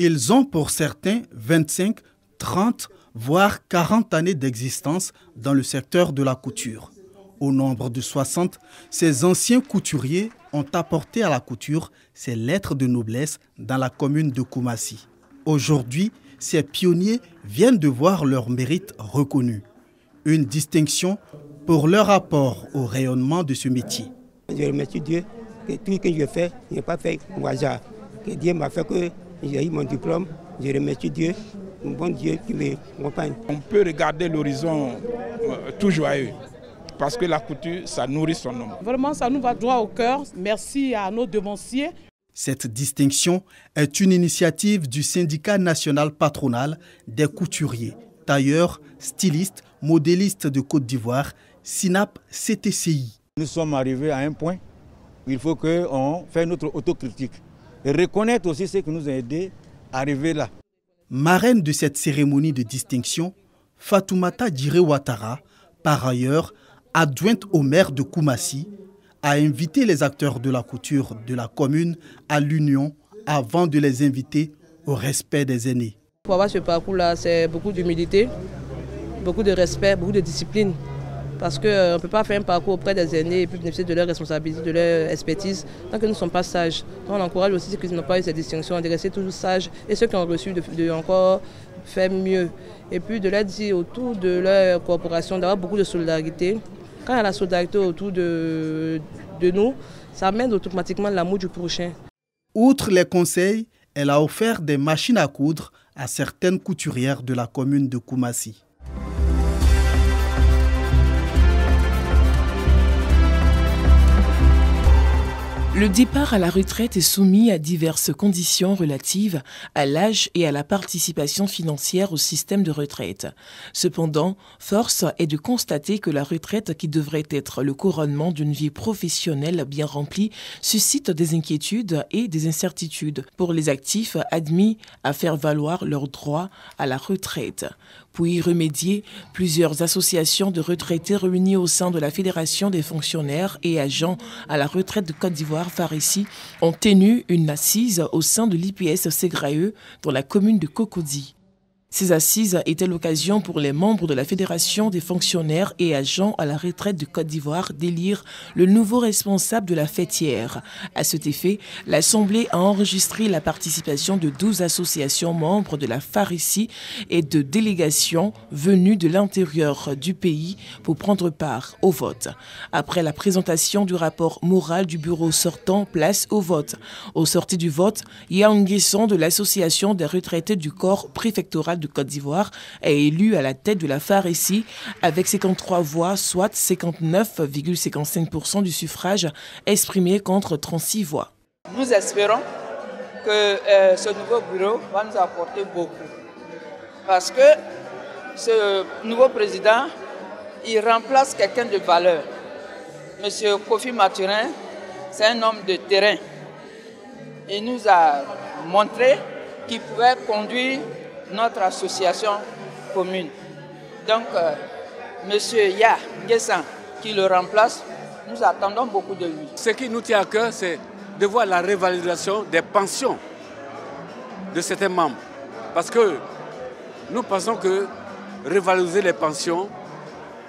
Ils ont pour certains 25, 30, voire 40 années d'existence dans le secteur de la couture. Au nombre de 60, ces anciens couturiers ont apporté à la couture ses lettres de noblesse dans la commune de Koumassi. Aujourd'hui, ces pionniers viennent de voir leur mérite reconnu. Une distinction pour leur apport au rayonnement de ce métier. Je remercie Dieu que tout ce que je fais, je n'ai pas fait au hasard. Que Dieu m'a fait que j'ai eu mon diplôme. Je remercie Dieu, un bon Dieu qui me accompagne. On peut regarder l'horizon tout joyeux. Parce que la couture, ça nourrit son homme. Vraiment, ça nous va droit au cœur. Merci à nos devanciers. Cette distinction est une initiative du syndicat national patronal des couturiers, tailleurs, stylistes, modélistes de Côte d'Ivoire, SYNAP-CTCI. Nous sommes arrivés à un point où il faut qu'on fasse notre autocritique et reconnaître aussi ce qui nous a aidés à arriver là. Marraine de cette cérémonie de distinction, Fatoumata Djiré Ouattara, par ailleurs adjointe au maire de Koumassi, a invité les acteurs de la couture de la commune à l'union avant de les inviter au respect des aînés. Pour avoir ce parcours-là, c'est beaucoup d'humilité, beaucoup de respect, beaucoup de discipline. Parce qu'on ne peut pas faire un parcours auprès des aînés et puis bénéficier de leur responsabilité, de leur expertise, tant que nous ne sommes pas sages. Donc on encourage aussi ceux qui n'ont pas eu cette distinction de rester toujours sages et ceux qui ont reçu de encore faire mieux. Et puis de leur dire autour de leur corporation d'avoir beaucoup de solidarité. Quand il y a la solidarité autour de nous, ça amène automatiquement l'amour du prochain. Outre les conseils, elle a offert des machines à coudre à certaines couturières de la commune de Koumassi. Le départ à la retraite est soumis à diverses conditions relatives à l'âge et à la participation financière au système de retraite. Cependant, force est de constater que la retraite, qui devrait être le couronnement d'une vie professionnelle bien remplie, suscite des inquiétudes et des incertitudes pour les actifs admis à faire valoir leurs droits à la retraite. Pour y remédier, plusieurs associations de retraités réunies au sein de la Fédération des fonctionnaires et agents à la retraite de Côte d'Ivoire, FARECI, ont tenu une assise au sein de l'IPS Ségraeux dans la commune de Cocody. Ces assises étaient l'occasion pour les membres de la Fédération des fonctionnaires et agents à la retraite de Côte d'Ivoire d'élire le nouveau responsable de la fêtière. À cet effet, l'Assemblée a enregistré la participation de 12 associations membres de la FARECI et de délégations venues de l'intérieur du pays pour prendre part au vote. Après la présentation du rapport moral du bureau sortant, place au vote. Au sorti du vote, Yang Nguesson de l'Association des retraités du corps préfectoral de Côte d'Ivoire est élu à la tête de la FARECI avec 53 voix, soit 59,55% du suffrage exprimé contre 36 voix. Nous espérons que ce nouveau bureau va nous apporter beaucoup. Parce que ce nouveau président, il remplace quelqu'un de valeur. Monsieur Kofi Mathurin, c'est un homme de terrain. Il nous a montré qu'il pouvait conduire notre association commune. Donc, M. Ya Nguessan, qui le remplace, nous attendons beaucoup de lui. Ce qui nous tient à cœur, c'est de voir la révalorisation des pensions de certains membres. Parce que nous pensons que revaloriser les pensions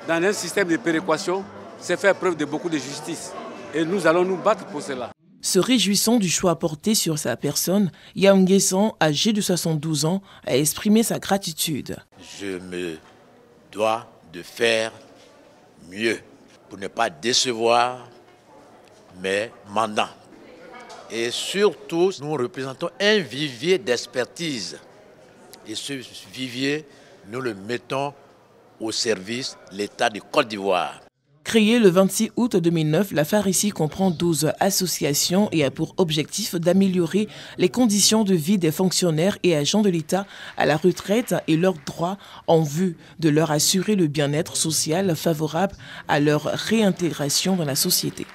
dans un système de péréquation, c'est faire preuve de beaucoup de justice. Et nous allons nous battre pour cela. Se réjouissant du choix porté sur sa personne, Yang Nguesson, âgé de 72 ans, a exprimé sa gratitude. Je me dois de faire mieux pour ne pas décevoir mes mandants. Et surtout, nous représentons un vivier d'expertise. Et ce vivier, nous le mettons au service de l'État de Côte d'Ivoire. Créée le 26 août 2009, la FARECI comprend 12 associations et a pour objectif d'améliorer les conditions de vie des fonctionnaires et agents de l'État à la retraite et leurs droits en vue de leur assurer le bien-être social favorable à leur réintégration dans la société.